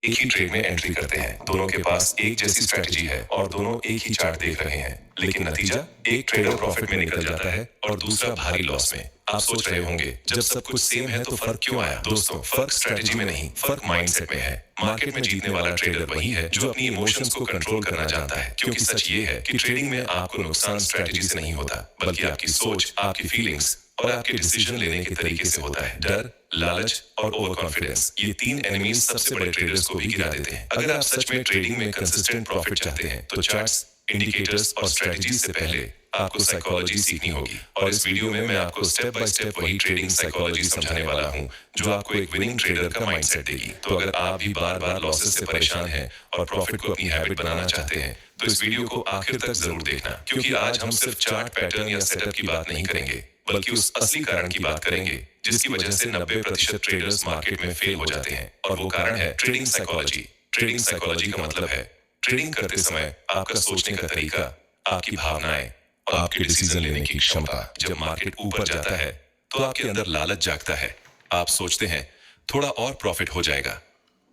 एक ही ट्रेड में एंट्री करते हैं, दोनों के पास एक जैसी स्ट्रेटजी है और दोनों एक ही चार्ट देख रहे हैं, लेकिन नतीजा एक ट्रेडर प्रॉफिट में निकल जाता है और दूसरा भारी लॉस में। आप सोच रहे होंगे जब सब कुछ सेम है तो फर्क क्यों आया? दोस्तों, फर्क स्ट्रेटजी में नहीं, फर्क माइंडसेट में है। मार्केट में जीतने वाला ट्रेडर वही है जो अपनी इमोशंस को कंट्रोल करना जानता है, क्योंकि सच ये है कि ट्रेडिंग में आपको नुकसान स्ट्रेटजी से नहीं होता, बल्कि आपकी सोच, आपकी फीलिंग्स और आपके डिसीजन लेने के तरीके से होता है। डर, लालच और ओवर कॉन्फिडेंस, ये तीन एनिमीज सबसे बड़े ट्रेडर्स को भी गिरा देते हैं। अगर आप सच में ट्रेडिंग में कंसिस्टेंट प्रॉफिट चाहते हैं तो चार्ट्स, इंडिकेटर्स और स्ट्रेटजी से पहले आपको साइकोलॉजी सीखनी होगी। और इस वीडियो में मैं आपको स्टेप बाय स्टेप वही ट्रेडिंग साइकोलॉजी समझाने वाला हूं जो आपको एक विनिंग ट्रेडर का माइंडसेट देगी। तो अगर आप भी बार बार लॉसेस से परेशान हैं और प्रॉफिट को अपनी हैबिट बनाना चाहते हैं तो इस वीडियो को आखिर तक जरूर देखना, क्योंकि आज हम सिर्फ चार्ट पैटर्न या सेटअप की बात नहीं करेंगे, बल्कि उस असली कारण की बात करेंगे जिसकी वजह से 90% ट्रेडर्स मार्केट में फेल हो जाते हैं। और वो कारण है ट्रेडिंग साइकोलॉजी। ट्रेडिंग साइकोलॉजी का मतलब है ट्रेडिंग करते समय आपका सोचने का तरीका, आपकी भावनाएं और आपके डिसीजन लेने की क्षमता। जब मार्केट ऊपर जाता है तो आपके अंदर लालच जागता है, आप सोचते हैं थोड़ा और प्रॉफिट हो जाएगा।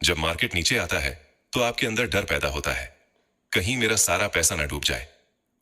जब मार्केट नीचे आता है तो आपके अंदर डर पैदा होता है, कहीं मेरा सारा पैसा ना डूब जाए।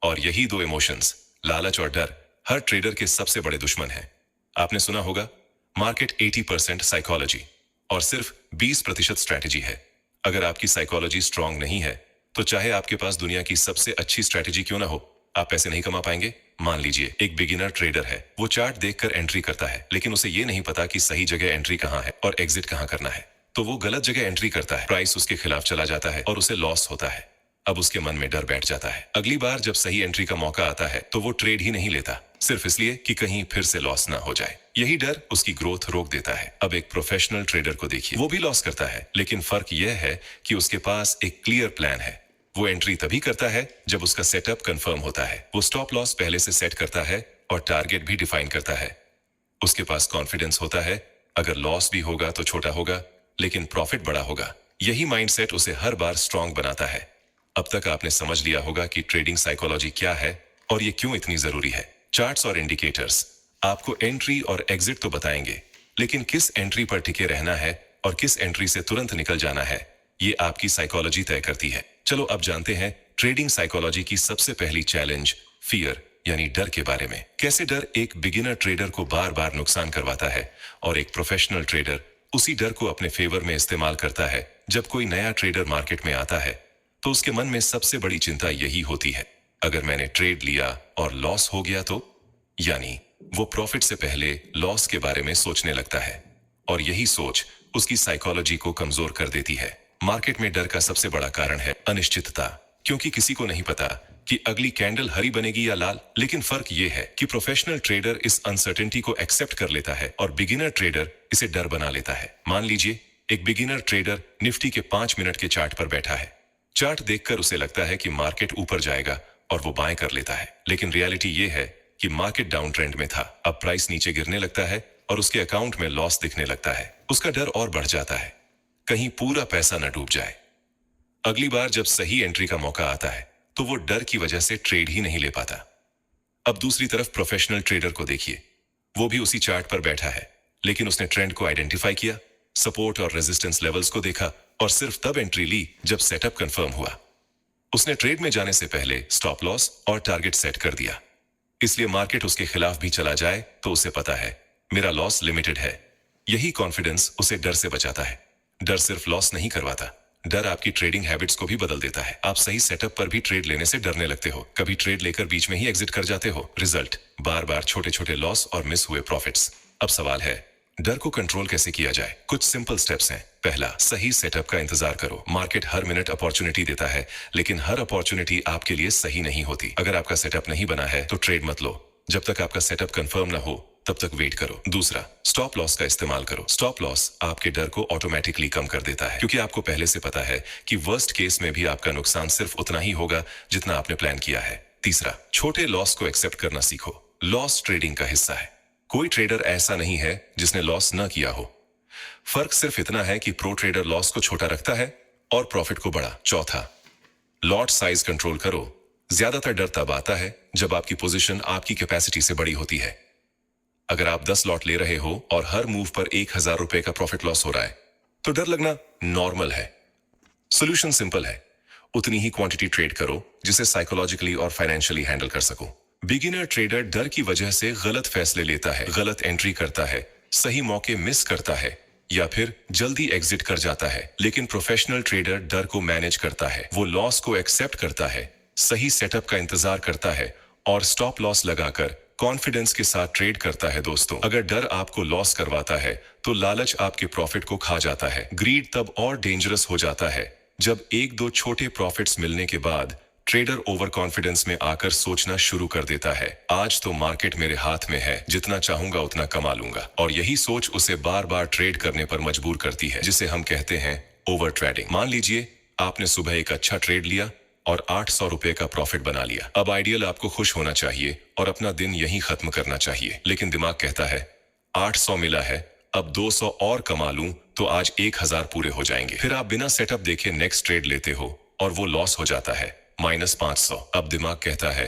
और यही दो इमोशंस, लालच और डर, हर ट्रेडर के सबसे बड़े दुश्मन हैं। आपने सुना होगा मार्केट 80% साइकोलॉजी और सिर्फ 20% स्ट्रैटेजी है। अगर आपकी साइकोलॉजी स्ट्रांग नहीं है तो चाहे आपके पास दुनिया की सबसे अच्छी स्ट्रैटेजी क्यों ना हो, आप पैसे नहीं कमा पाएंगे। मान लीजिए एक बिगिनर ट्रेडर है, वो चार्ट देखकर एंट्री करता है, लेकिन उसे ये नहीं पता कि सही जगह एंट्री कहाँ है और एग्जिट कहाँ करना है। तो वो गलत जगह एंट्री करता है, प्राइस उसके खिलाफ चला जाता है और उसे लॉस होता है। अब उसके मन में डर बैठ जाता है। अगली बार जब सही एंट्री का मौका आता है तो वो ट्रेड ही नहीं लेता, सिर्फ इसलिए कि कहीं फिर से लॉस ना हो जाए। यही डर उसकी ग्रोथ रोक देता है। अब एक प्रोफेशनल ट्रेडर को देखिए, वो भी लॉस करता है, लेकिन फर्क यह है कि उसके पास एक क्लियर प्लान है। वो एंट्री तभी करता है जब उसका सेटअप कंफर्म होता है। वो स्टॉप लॉस पहले से सेट करता है और टारगेट भी डिफाइन करता है। उसके पास कॉन्फिडेंस होता है, अगर लॉस भी होगा तो छोटा होगा, लेकिन प्रॉफिट बड़ा होगा। यही माइंडसेट उसे हर बार स्ट्रांग बनाता है। अब तक आपने समझ लिया होगा कि ट्रेडिंग साइकोलॉजी क्या है और ये क्यों इतनी जरूरी है। चार्ट्स और इंडिकेटर्स आपको एंट्री और एग्जिट तो बताएंगे, लेकिन किस एंट्री पर टिके रहना है और किस एंट्री से तुरंत निकल जाना है, ये आपकी साइकोलॉजी तय करती है। चलो अब जानते हैं ट्रेडिंग साइकोलॉजी की सबसे पहली चैलेंज, फियर यानी डर के बारे में। कैसे डर एक बिगिनर ट्रेडर को बार बार नुकसान करवाता है और एक प्रोफेशनल ट्रेडर उसी डर को अपने फेवर में इस्तेमाल करता है। जब कोई नया ट्रेडर मार्केट में आता है तो उसके मन में सबसे बड़ी चिंता यही होती है, अगर मैंने ट्रेड लिया और लॉस हो गया तो, यानी वो प्रॉफिट से पहले लॉस के बारे में सोचने लगता है और यही सोच उसकी साइकोलॉजी को कमजोर कर देती है। मार्केट में डर का सबसे बड़ा कारण है अनिश्चितता, क्योंकि किसी को नहीं पता कि अगली कैंडल हरी बनेगी या लाल। लेकिन फर्क यह है कि प्रोफेशनल ट्रेडर इस अनसर्टेनिटी को एक्सेप्ट कर लेता है और बिगिनर ट्रेडर इसे डर बना लेता है। मान लीजिए एक बिगिनर ट्रेडर निफ्टी के 5 मिनट के चार्ट पर बैठा है। चार्ट देखकर उसे लगता है कि मार्केट ऊपर जाएगा और वो बाएं कर लेता है, लेकिन रियलिटी ये है कि मार्केट डाउन ट्रेंड में था। अब प्राइस नीचे गिरने लगता है और उसके अकाउंट में लॉस दिखने लगता है। उसका डर और बढ़ जाता है, कहीं पूरा पैसा न डूब जाए। अगली बार जब सही एंट्री का मौका आता है तो वो डर की वजह से ट्रेड ही नहीं ले पाता। अब दूसरी तरफ प्रोफेशनल ट्रेडर को देखिए, वो भी उसी चार्ट पर बैठा है, लेकिन उसने ट्रेंड को आइडेंटिफाई किया, सपोर्ट और रेजिस्टेंस लेवल्स को देखा और सिर्फ तब एंट्री ली जब सेटअप कंफर्म हुआ। उसने ट्रेड में जाने से पहले स्टॉप लॉस और टारगेट सेट कर दिया, इसलिए मार्केट उसके खिलाफ भी चला जाए तो उसे पता है मेरा लॉस लिमिटेड है। यही कॉन्फिडेंस उसे डर से बचाता है। डर सिर्फ लॉस नहीं करवाता, डर आपकी ट्रेडिंग हैबिट्स को भी बदल देता है। आप सही सेटअप पर भी ट्रेड लेने से डरने लगते हो, कभी ट्रेड लेकर बीच में ही एग्जिट कर जाते हो। रिजल्ट बार बार छोटे छोटे लॉस और मिस हुए प्रॉफिट्स। अब सवाल है डर को कंट्रोल कैसे किया जाए। कुछ सिंपल स्टेप्स हैं। पहला, सही सेटअप का इंतजार करो। मार्केट हर मिनट अपॉर्चुनिटी देता है, लेकिन हर अपॉर्चुनिटी आपके लिए सही नहीं होती। अगर आपका सेटअप नहीं बना है तो ट्रेड मत लो, जब तक आपका सेटअप कंफर्म ना हो तब तक वेट करो। दूसरा, स्टॉप लॉस का इस्तेमाल करो। स्टॉप लॉस आपके डर को ऑटोमेटिकली कम कर देता है, क्योंकि आपको पहले से पता है कि वर्स्ट केस में भी आपका नुकसान सिर्फ उतना ही होगा जितना आपने प्लान किया है। तीसरा, छोटे लॉस को एक्सेप्ट करना सीखो। लॉस ट्रेडिंग का हिस्सा है। कोई ट्रेडर ऐसा नहीं है जिसने लॉस न किया हो। फर्क सिर्फ इतना है कि प्रो ट्रेडर लॉस को छोटा रखता है और प्रॉफिट को बड़ा। चौथा, लॉट साइज कंट्रोल करो। ज्यादातर डर तब आता है जब आपकी पोजीशन आपकी कैपेसिटी से बड़ी होती है। अगर आप 10 लॉट ले रहे हो और हर मूव पर 1000 रुपए का प्रॉफिट लॉस हो रहा है तो डर लगना नॉर्मल है। सोल्यूशन सिंपल है, उतनी ही क्वांटिटी ट्रेड करो जिसे साइकोलॉजिकली और फाइनेंशियली हैंडल कर सको। बिगिनर ट्रेडर डर की वजह से गलत फैसले लेता है, गलत एंट्री करता है, सही मौके मिस करता है या फिर जल्दी एग्जिट कर जाता है। लेकिन प्रोफेशनल ट्रेडर डर को मैनेज करता है, वो लॉस को एक्सेप्ट करता है, सही सेटअप का इंतजार करता है और स्टॉप लॉस लगाकर कॉन्फिडेंस के साथ ट्रेड करता है। दोस्तों, अगर डर आपको लॉस करवाता है तो लालच आपके प्रॉफिट को खा जाता है। ग्रीड तब और डेंजरस हो जाता है जब एक दो छोटे प्रॉफिट्स मिलने के बाद ट्रेडर ओवर कॉन्फिडेंस में आकर सोचना शुरू कर देता है, आज तो मार्केट मेरे हाथ में है, जितना चाहूंगा उतना कमा लूंगा। और यही सोच उसे बार बार ट्रेड करने पर मजबूर करती है, जिसे हम कहते हैं ओवर ट्रेडिंग। मान लीजिए आपने सुबह एक अच्छा ट्रेड लिया और 800 रुपए का प्रॉफिट बना लिया। अब आइडियल आपको खुश होना चाहिए और अपना दिन यहीं खत्म करना चाहिए, लेकिन दिमाग कहता है 800 मिला है, अब 200 और कमा लूं तो आज 1000 पूरे हो जाएंगे। फिर आप बिना सेटअप देखे नेक्स्ट ट्रेड लेते हो और वो लॉस हो जाता है -500। अब दिमाग कहता है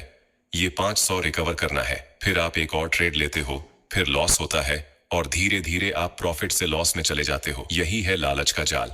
ये 500 रिकवर करना है। फिर आप एक और ट्रेड लेते हो, फिर लॉस होता है और धीरे धीरे आप प्रॉफिट से लॉस में चले जाते हो। यही है लालच का जाल,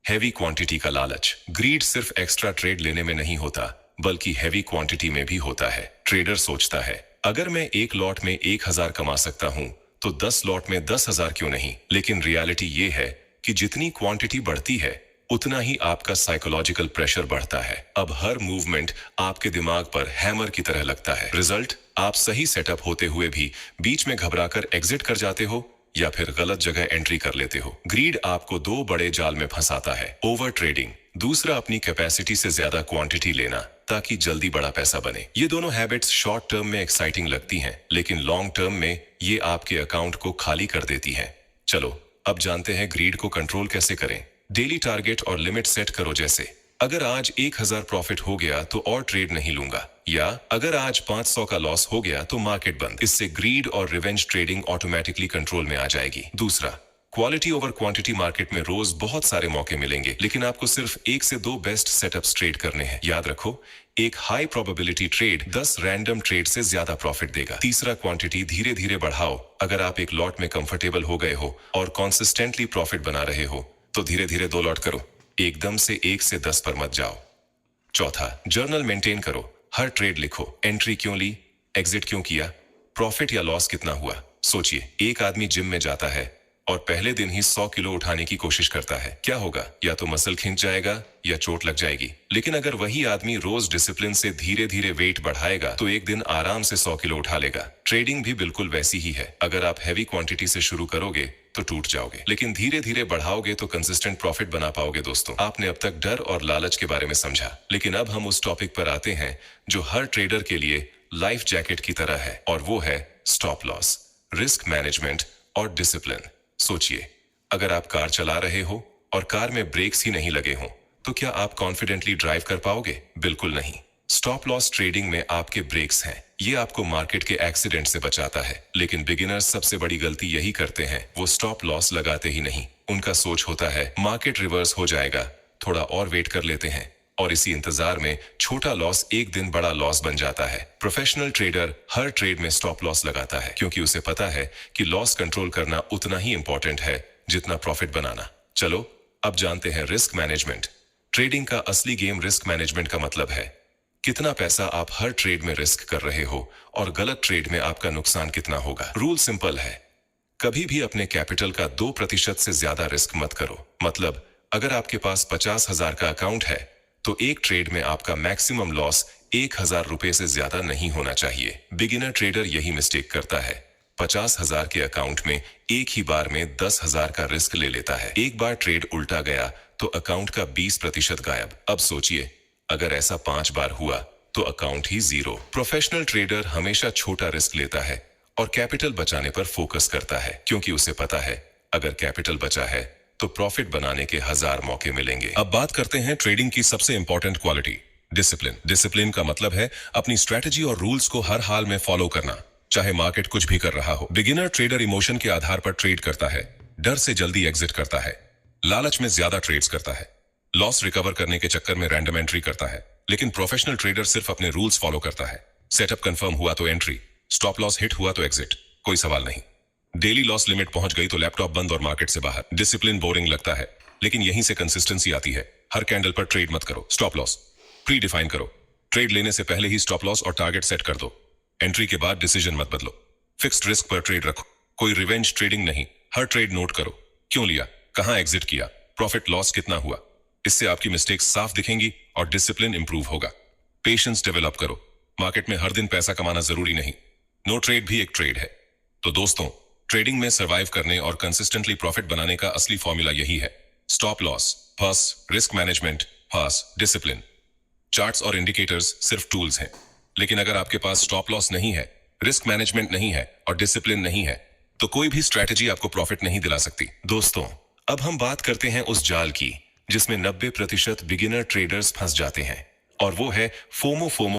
हैवी क्वांटिटी का लालच। ग्रीड सिर्फ एक्स्ट्रा ट्रेड लेने में नहीं होता, बल्कि हैवी क्वांटिटी में भी होता है। ट्रेडर सोचता है अगर मैं एक लॉट में 1000 कमा सकता हूं तो 10 लॉट में 10,000 क्यों नहीं। लेकिन रियलिटी ये है कि जितनी क्वांटिटी बढ़ती है उतना ही आपका साइकोलॉजिकल प्रेशर बढ़ता है। अब हर मूवमेंट आपके दिमाग पर हैमर की तरह लगता है। रिजल्ट, आप सही सेटअप होते हुए भी बीच में घबराकर एग्जिट कर जाते हो या फिर गलत जगह एंट्री कर लेते हो। ग्रीड आपको दो बड़े जाल में फंसाता है, ओवर ट्रेडिंग, दूसरा अपनी कैपेसिटी से ज्यादा क्वांटिटी लेना ताकि जल्दी बड़ा पैसा बने। ये दोनों हैबिट्स शॉर्ट टर्म में एक्साइटिंग लगती हैं, लेकिन लॉन्ग टर्म में ये आपके अकाउंट को खाली कर देती हैं। चलो अब जानते हैं ग्रीड को कंट्रोल कैसे करें। डेली टारगेट और लिमिट सेट करो, जैसे अगर आज 1000 प्रॉफिट हो गया तो और ट्रेड नहीं लूंगा, या अगर आज 500 का लॉस हो गया तो मार्केट बंद। इससे ग्रीड और रिवेंज ट्रेडिंग ऑटोमेटिकली कंट्रोल में आ जाएगी। दूसरा, क्वालिटी ओवर क्वांटिटी। मार्केट में रोज बहुत सारे मौके मिलेंगे, लेकिन आपको सिर्फ 1 से 2 बेस्ट सेटअप्स ट्रेड करने हैं। याद रखो, एक high probability trade 10 random trade से ज्यादा प्रॉफिट देगा। तीसरा, क्वांटिटी धीरे धीरे बढ़ाओ। अगर आप एक लॉट में कंफर्टेबल हो गए हो और कॉन्सिस्टेंटली प्रॉफिट बना रहे हो तो धीरे धीरे 2 लॉट करो, एकदम से 1 से 10 पर मत जाओ। चौथा, जर्नल मेंटेन करो। हर ट्रेड लिखो, एंट्री क्यों ली, एग्जिट क्यों किया, प्रॉफिट या लॉस कितना हुआ। सोचिए, एक आदमी जिम में जाता है और पहले दिन ही 100 किलो उठाने की कोशिश करता है, क्या होगा, या तो मसल खिंच जाएगा या चोट लग जाएगी। लेकिन अगर वही आदमी रोज डिसिप्लिन से धीरे धीरे वेट बढ़ाएगा तो एक दिन आराम से 100 किलो उठा लेगा। ट्रेडिंग भी बिल्कुल वैसी ही है। अगर आप हैवी क्वांटिटी से शुरू करोगे तो टूट जाओगे, लेकिन धीरे धीरे बढ़ाओगे तो कंसिस्टेंट प्रॉफिट बना पाओगे। दोस्तों, आपने अब तक डर और लालच के बारे में समझा, लेकिन अब हम उस टॉपिक पर आते हैं जो हर ट्रेडर के लिए लाइफ जैकेट की तरह है, और वो है स्टॉप लॉस, रिस्क मैनेजमेंट और डिसिप्लिन। सोचिए, अगर आप कार चला रहे हो और कार में ब्रेक्स ही नहीं लगे हों तो क्या आप कॉन्फिडेंटली ड्राइव कर पाओगे? बिल्कुल नहीं। स्टॉप लॉस ट्रेडिंग में आपके ब्रेक्स हैं, ये आपको मार्केट के एक्सीडेंट से बचाता है। लेकिन बिगिनर्स सबसे बड़ी गलती यही करते हैं, वो स्टॉप लॉस लगाते ही नहीं। उनका सोच होता है मार्केट रिवर्स हो जाएगा, थोड़ा और वेट कर लेते हैं, और इसी इंतजार में छोटा लॉस एक दिन बड़ा लॉस बन जाता है। प्रोफेशनल ट्रेडर हर ट्रेड में स्टॉप लॉस लगाता है, क्योंकि उसे पता है कि लॉस कंट्रोल करना उतना ही इंपॉर्टेंट है जितना प्रॉफिट बनाना। चलो अब जानते हैं रिस्क मैनेजमेंट। ट्रेडिंग का असली गेम रिस्क मैनेजमेंट का मतलब है कितना पैसा आप हर ट्रेड में रिस्क कर रहे हो और गलत ट्रेड में आपका नुकसान कितना होगा। रूल सिंपल है, कभी भी अपने कैपिटल का 2% से ज्यादा रिस्क मत करो। मतलब अगर आपके पास 50,000 का अकाउंट है तो एक ट्रेड में आपका मैक्सिमम लॉस 1000 रुपए से ज्यादा नहीं होना चाहिए। बिगिनर ट्रेडर यही मिस्टेक करता है, 50,000 के अकाउंट में एक ही बार में 10,000 का रिस्क ले लेता है। एक बार ट्रेड उल्टा गया तो अकाउंट का 20% गायब। अब सोचिए, अगर ऐसा 5 बार हुआ तो अकाउंट ही 0। प्रोफेशनल ट्रेडर हमेशा छोटा रिस्क लेता है और कैपिटल बचाने पर फोकस करता है, क्योंकि उसे पता है अगर कैपिटल बचा है तो प्रॉफिट बनाने के 1000 मौके मिलेंगे। अब बात करते हैं ट्रेडिंग की सबसे इंपॉर्टेंट क्वालिटी, डिसिप्लिन। डिसिप्लिन का मतलब है अपनी स्ट्रेटेजी और रूल्स को हर हाल में फॉलो करना, चाहे मार्केट कुछ भी कर रहा हो। बिगिनर ट्रेडर इमोशन के आधार पर ट्रेड करता है, डर से जल्दी एग्जिट करता है, लालच में ज्यादा ट्रेड्स करता है, लॉस रिकवर करने के चक्कर में रैंडम एंट्री करता है। लेकिन प्रोफेशनल ट्रेडर सिर्फ अपने रूल्स फॉलो करता है। सेटअप कंफर्म हुआ तो एंट्री, स्टॉप लॉस हिट हुआ तो एग्जिट, कोई सवाल नहीं। डेली लॉस लिमिट पहुंच गई तो लैपटॉप बंद और मार्केट से बाहर। डिसिप्लिन बोरिंग लगता है, लेकिन यहीं से कंसिस्टेंसी आती है। हर कैंडल पर ट्रेड मत करो। स्टॉप लॉस प्री डिफाइन करो। ट्रेड लेने से पहले ही स्टॉप लॉस और टारगेट सेट कर दो। एंट्री के बाद डिसीजन मत बदलो। फिक्स्ड रिस्क पर ट्रेड रखो। कोई रिवेंज ट्रेडिंग नहीं। हर ट्रेड नोट करो। क्यों लिया, कहां एग्जिट किया, प्रॉफिट लॉस कितना हुआ। इससे आपकी मिस्टेक्स साफ दिखेंगी और डिसिप्लिन इंप्रूव होगा। पेशेंस डेवलप करो। मार्केट में हर दिन पैसा कमाना जरूरी नहीं। नो ट्रेड भी एक ट्रेड है। तो दोस्तों, ट्रेडिंग में सर्वाइव करने और कंसिस्टेंटली प्रॉफिट बनाने का असली फॉर्मूला यही है। Stop loss first, risk management first, discipline. Charts और इंडिकेटर्स सिर्फ टूल्स हैं, लेकिन अगर आपके पास स्टॉप लॉस नहीं है, रिस्क मैनेजमेंट नहीं है और डिसिप्लिन नहीं है, तो कोई भी स्ट्रैटेजी आपको प्रॉफिट नहीं दिला सकती। दोस्तों, अब हम बात करते हैं उस जाल की जिसमें 90% बिगिनर ट्रेडर्स फंस जाते हैं, और वो है फोमो।